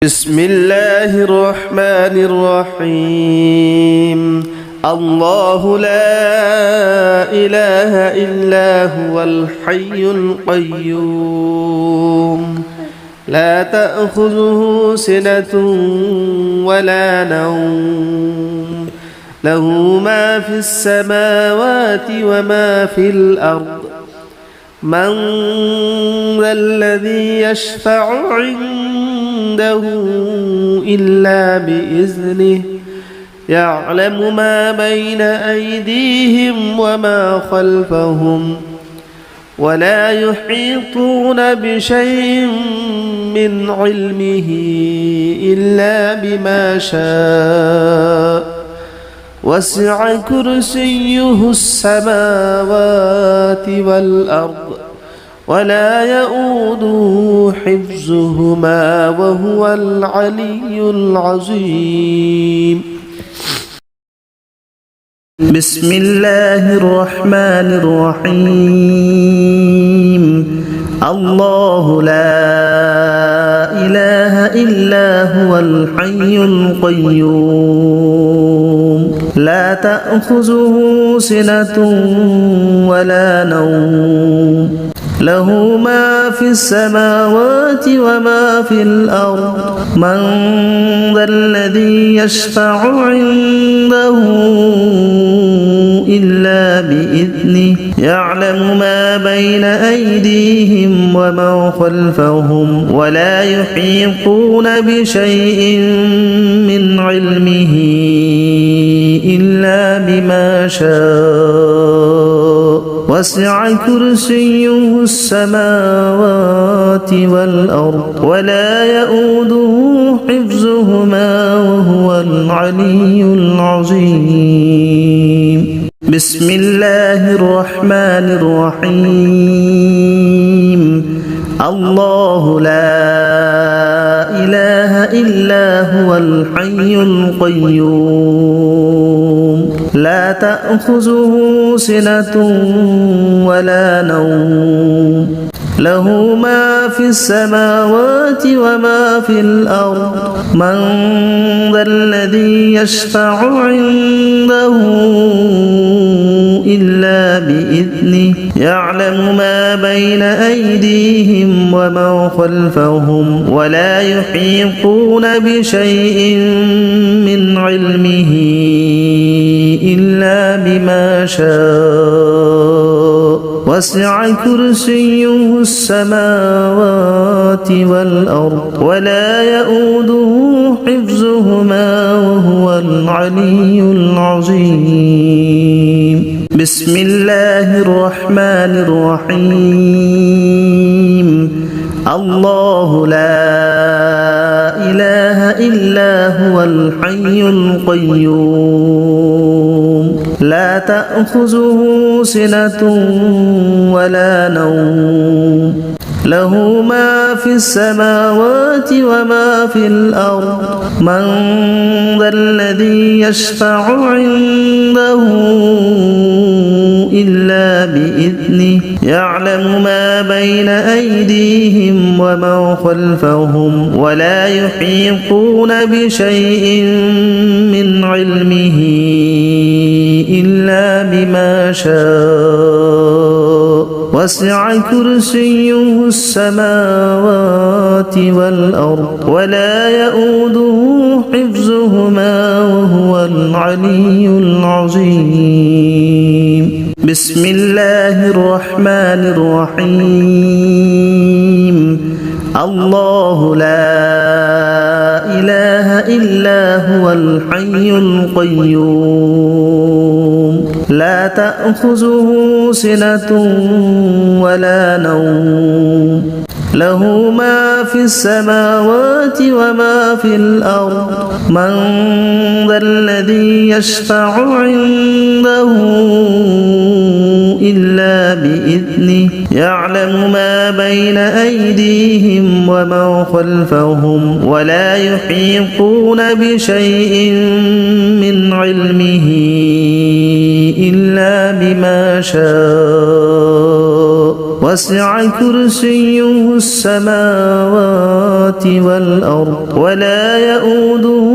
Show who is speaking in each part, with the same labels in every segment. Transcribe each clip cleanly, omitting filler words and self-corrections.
Speaker 1: بسم الله الرحمن الرحيم الله لا إله إلا هو الحي القيوم لا تأخذه سنة ولا نوم له ما في السماوات وما في الأرض من ذا الذي يشفع عنده إلا بإذنه يعلم ما بين أيديهم وما خلفهم ولا يحيطون بشيء من علمه إلا بما شاء وسع كرسيه السماوات والأرض ولا يؤوده حفظهما وهو العلي العظيم بسم الله الرحمن الرحيم الله لا إله إلا هو الحي القيوم لا تأخذه سنة ولا نوم له ما في السماوات وما في الأرض من ذا الذي يشفع عنده إلا بإذنه يعلم ما بين أيديهم وما خلفهم ولا يحيطون بشيء من علمه إلا بما شاء وسع كرسيه السماوات والأرض ولا يؤوده حفظهما وهو العلي العظيم بسم الله الرحمن الرحيم الله لا إله إلا هو الحي القيوم لا تأخذه سنة ولا نوم له ما في السماوات وما في الأرض من ذا الذي يشفع عنده إلا بإذنه يعلم ما بين أيديهم وما خلفهم ولا يحيطون بشيء من علمه إلا بما شاء وسع كرسيه السماوات والأرض ولا يؤوده حفظهما وهو العلي العظيم بسم الله الرحمن الرحيم الله لا إله إلا هو الحي القيوم لا تأخذه سنة ولا نوم له ما في السماوات وما في الأرض من ذا الذي يشفع عنده إلا بإذنه يعلم ما بين أيديهم وما خلفهم ولا يحيطون بشيء من علمه إلا بما شاء وسع كرسيه السماوات والأرض ولا يؤوده حفظهما وهو العلي العظيم بسم الله الرحمن الرحيم الله لا إله إلا هو الحي القيوم لا تأخذه سنة ولا نوم له ما في السماوات وما في الأرض من ذا الذي يشفع عنده إلا بإذنه يعلم ما بين أيديهم وما خلفهم ولا يحيطون بشيء من علمه إلا بما شاء وسع كرسيه السماوات والأرض ولا يؤوده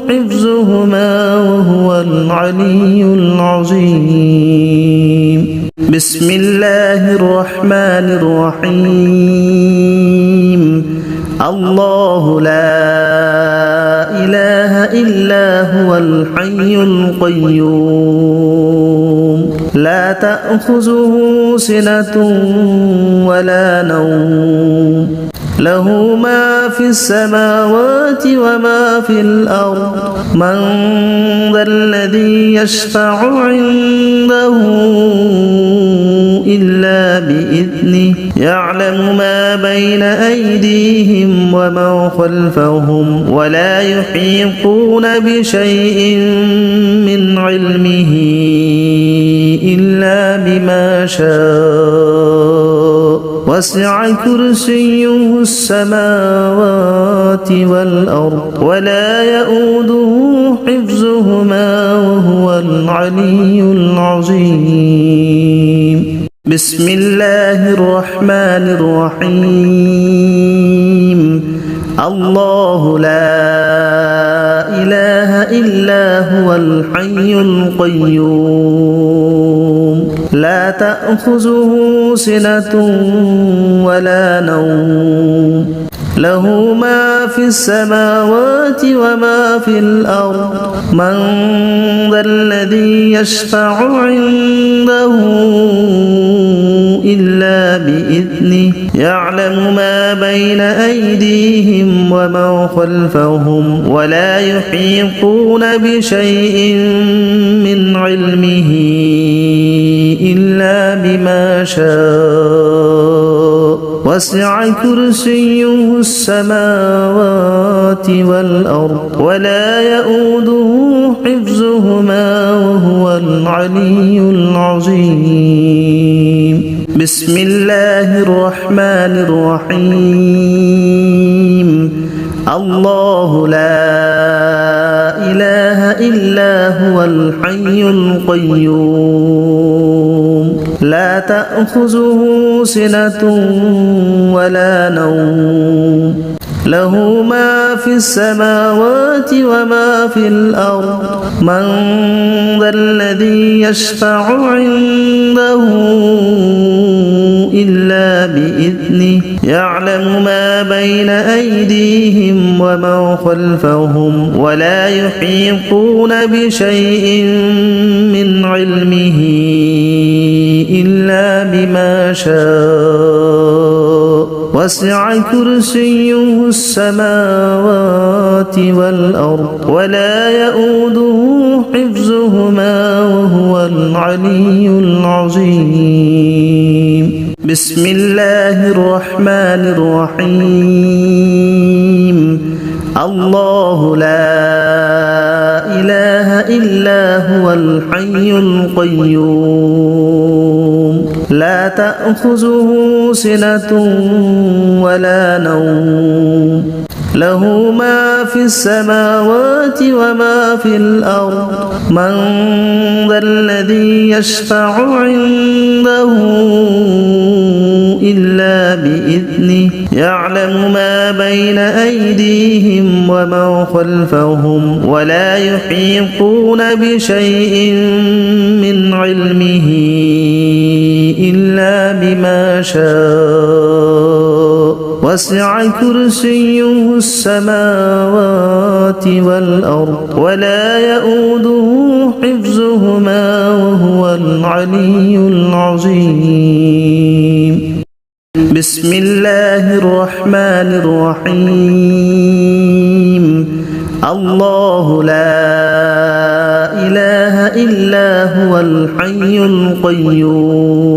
Speaker 1: حفظهما وهو العلي العظيم. بسم الله الرحمن الرحيم. الله لا إله إلا هو الحي القيوم لا تأخذه سنة ولا نوم له ما في السماوات وما في الأرض من ذا الذي يشفع عنده إلا بإذنه يعلم ما بين أيديهم وما خلفهم ولا يحيطون بشيء من علمه إلا بما شاء وسع كرسيه السماوات والأرض ولا يؤوده حفظهما وهو العلي العظيم. بسم الله الرحمن الرحيم. الله لا إله إلا هو الحي القيوم لا تأخذه سنة ولا نوم له ما في السماوات وما في الأرض من ذا الذي يشفع عنده إلا بإذنه يعلم ما بين أيديهم وما خلفهم ولا يحيطون بشيء من علمه إلا بما شاء وسع كرسيه السماوات والأرض ولا يؤوده حفظهما وهو العلي العظيم. بسم الله الرحمن الرحيم. الله لا إله إلا هو الحي القيوم لا تأخذه سنة ولا نوم له ما في السماوات وما في الأرض من ذا الذي يشفع عنده إلا بإذنه يعلم ما بين أيديهم وما خلفهم ولا يحيطون بشيء من علمه إلا بما شاء وسع كرسيه السماوات والأرض ولا يؤوده حفظهما وهو العلي العظيم. بسم الله الرحمن الرحيم. الله لا إله إلا هو الحي القيوم لا تأخذه سنة ولا نوم له ما في السماوات وما في الأرض من ذا الذي يشفع عنده إلا بإذنه يعلم ما بين أيديهم وما خلفهم ولا يحيطون بشيء من علمه إلا بما شاء وسع كرسيه السماوات والأرض ولا يؤوده حفظهما وهو العلي العظيم. بسم الله الرحمن الرحيم. الله لا إله إلا هو الحي القيوم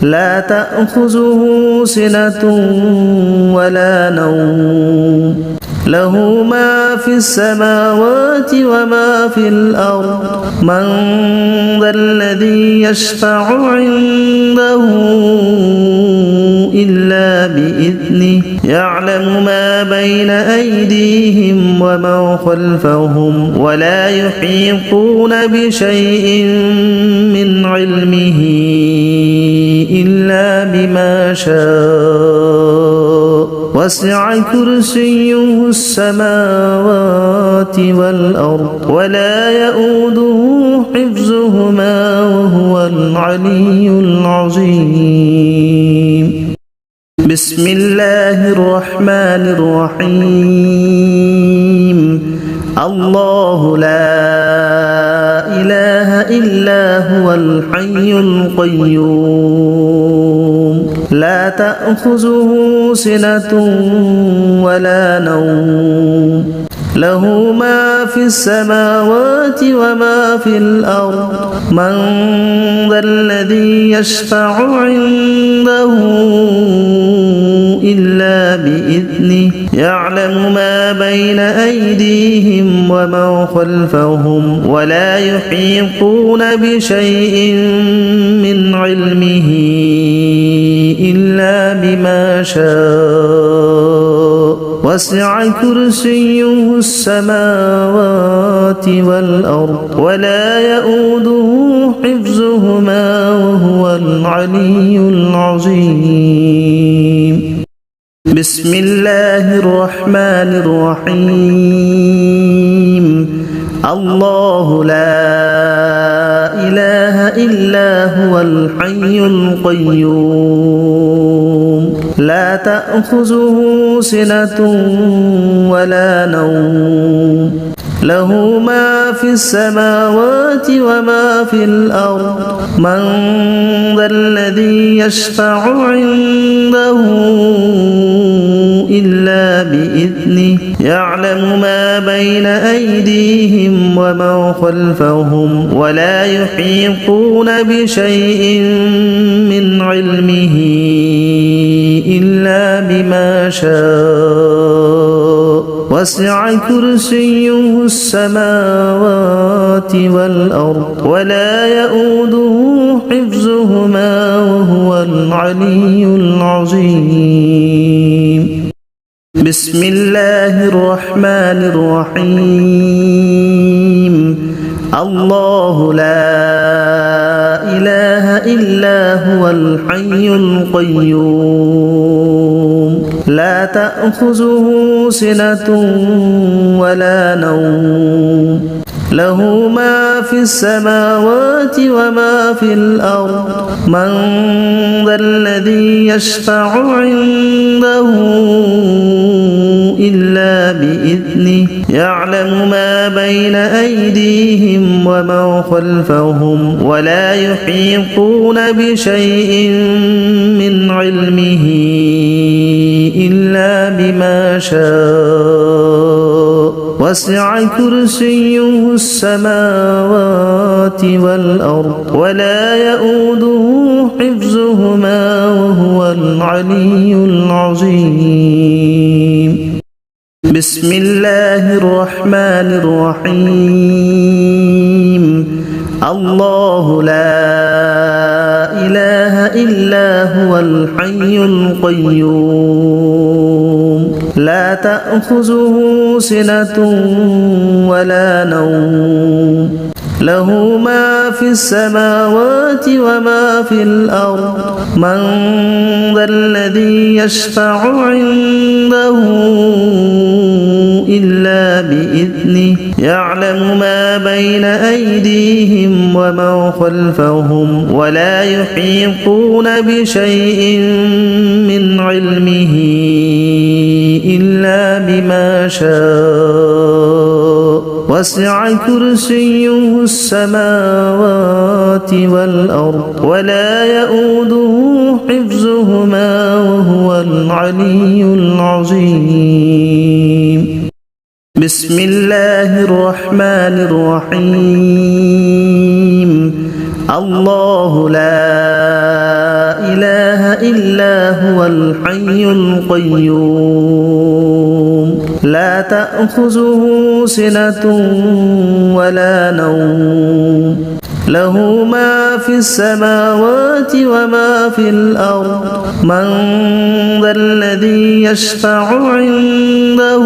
Speaker 1: لا تأخذه سنة ولا نوم له ما في السماوات وما في الأرض من ذا الذي يشفع عنده إلا بإذنه يعلم ما بين أيديهم وما خلفهم ولا يحيطون بشيء من علمه إلا بما شاء وسع كرسيه السماوات والأرض ولا يؤوده حفظهما وهو العلي العظيم. بسم الله الرحمن الرحيم. الله لا إله إلا هو الحي القيوم لا تأخذه سنة ولا نوم له ما في السماوات وما في الأرض من ذا الذي يشفع عنده إلا بإذنه يعلم ما بين أيديهم وما خلفهم ولا يحيطون بشيء من علمه إلا بما شاء وسع كرسيه السماوات والأرض ولا يؤوده حفظهما وهو العلي العظيم. بسم الله الرحمن الرحيم. الله لا إله إلا هو الحي القيوم لا تأخذه سنة ولا نوم له ما في السماوات وما في الأرض من ذا الذي يشفع عنده إلا بإذنه يعلم ما بين أيديهم وما خلفهم ولا يحيطون بشيء من علمه إلا بما شاء وسع كرسيه السماوات والأرض ولا يؤوده حفظهما وهو العلي العظيم. بسم الله الرحمن الرحيم. الله لا إله إلا هو الحي القيوم لا تأخذه سنة ولا نوم له ما في السماوات وما في الأرض من ذا الذي يشفع عنده إلا بإذنه يعلم ما بين أيديهم وما خلفهم ولا يحيطون بشيء من علمه إلا بما شاء وسع كرسيه السماوات والأرض ولا يؤوده حفظهما وهو العلي العظيم. بسم الله الرحمن الرحيم. الله لا إله إلا هو الحي القيوم لا تأخذه سنة ولا نوم له ما في السماوات وما في الأرض من ذا الذي يشفع عنده إلا بإذنه يعلم ما بين أيديهم وما خلفهم ولا يحيطون بشيء من علمه إلا بما شاء وسع كرسيه السماوات والأرض ولا يؤوده حفظهما وهو العلي العظيم. بسم الله الرحمن الرحيم. الله لا إله إلا هو الحي القيوم لا تأخذه سنة ولا نوم له ما في السماوات وما في الأرض من ذا الذي يشفع عنده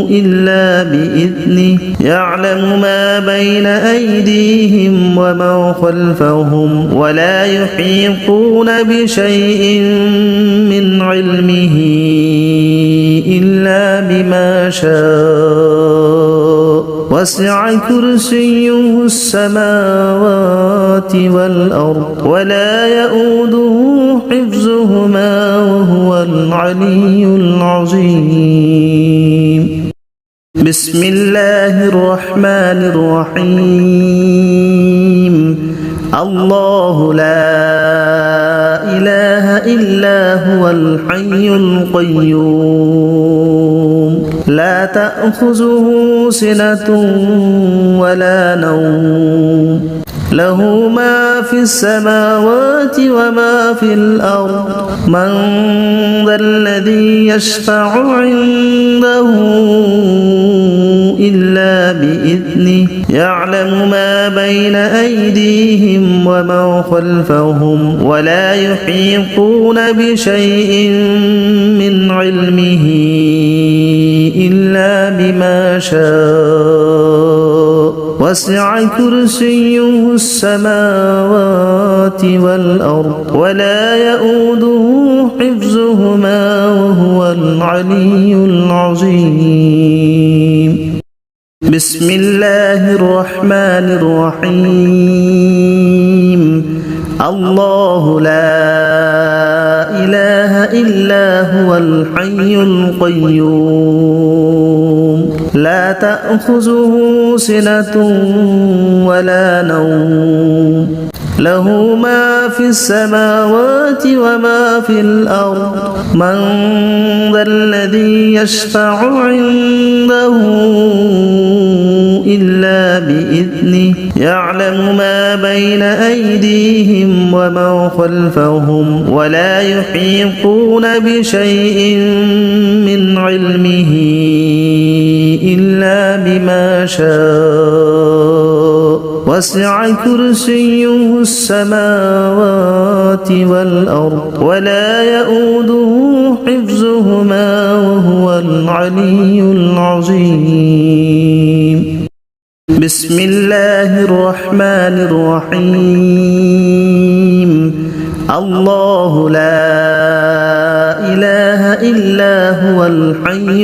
Speaker 1: إلا بإذنه يعلم ما ما بين أيديهم وما خلفهم ولا يحيطون بشيء من علمه إلا بما شاء وسع كرسيه السماوات والأرض ولا يؤوده حفظهما وهو العلي العظيم. بسم الله الرحمن الرحيم. الله لا إله إلا هو الحي القيوم لا تأخذه سنة ولا نوم له ما في السماوات وما في الأرض من ذا الذي يشفع عنده إلا بإذنه يعلم ما بين أيديهم وما خلفهم ولا يحيطون بشيء من علمه إلا بما شاء وسع كرسيه السماوات والأرض ولا يؤوده حفظهما وهو العلي العظيم. بسم الله الرحمن الرحيم. الله لا إله إلا هو الحي القيوم لا تأخذه سنة ولا نوم له ما في السماوات وما في الأرض من ذا الذي يشفع عنده إلا بإذنه يعلم ما بين أيديهم وما خلفهم ولا يحيطون بشيء من علمه إلا بما شاء وسع كرسيه السماوات والأرض ولا يؤوده حفظهما وهو العلي العظيم. بسم الله الرحمن الرحيم. الله لا إله إلا هو الحي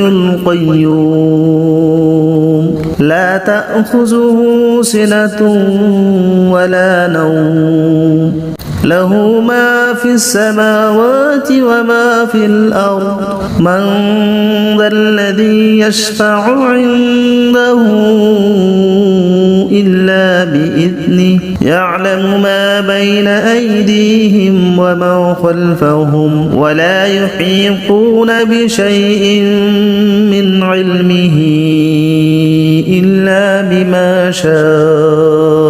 Speaker 1: القيوم لا تأخذه سنة ولا نوم له ما في السماوات وما في الأرض من ذا الذي يشفع عنده إلا بإذنه يعلم ما بين أيديهم وما خلفهم ولا يحيطون بشيء من علمه إلا بما شاء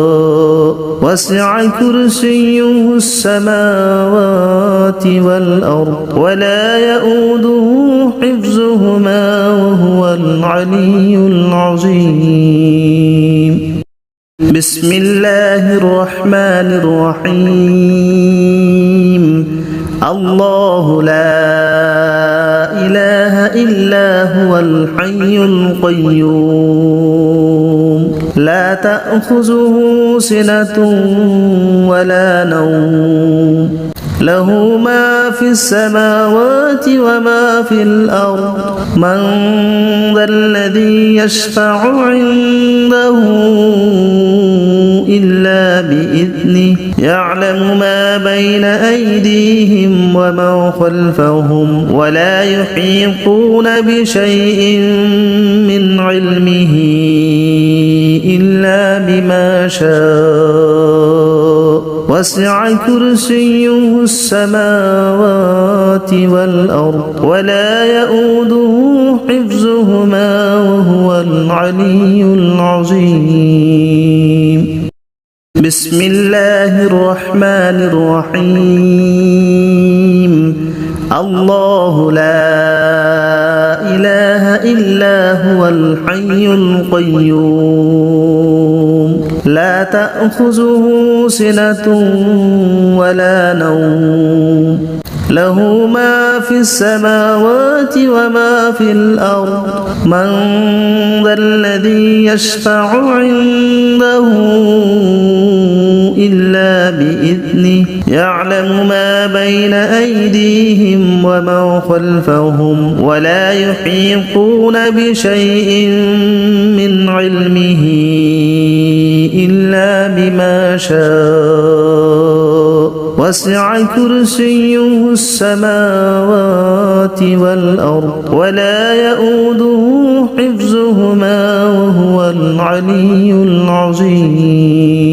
Speaker 1: وسع كرسيه السماوات والأرض ولا يؤوده حفظهما وهو العلي العظيم. بسم الله الرحمن الرحيم. الله لا إله إلا هو الحي القيوم لا تأخذه سنة ولا نوم له ما في السماوات وما في الأرض من ذا الذي يشفع عنده إلا بإذنه يعلم ما بين أيديهم وما خلفهم ولا يحيطون بشيء من علمه إلا بما شاء وسع كرسيه السماوات والأرض ولا يؤوده حفظهما وهو العلي العظيم. بسم الله الرحمن الرحيم. الله لا إله إلا هو الحي القيوم لا تأخذه سنة ولا نوم له ما في السماوات وما في الأرض من ذا الذي يشفع عنده إلا بإذنه يعلم ما بين أيديهم وما خلفهم ولا يحيطون بشيء من علمه إلا بما شاء وسع كرسيه السماوات والأرض ولا يؤوده حفظهما وهو العلي العظيم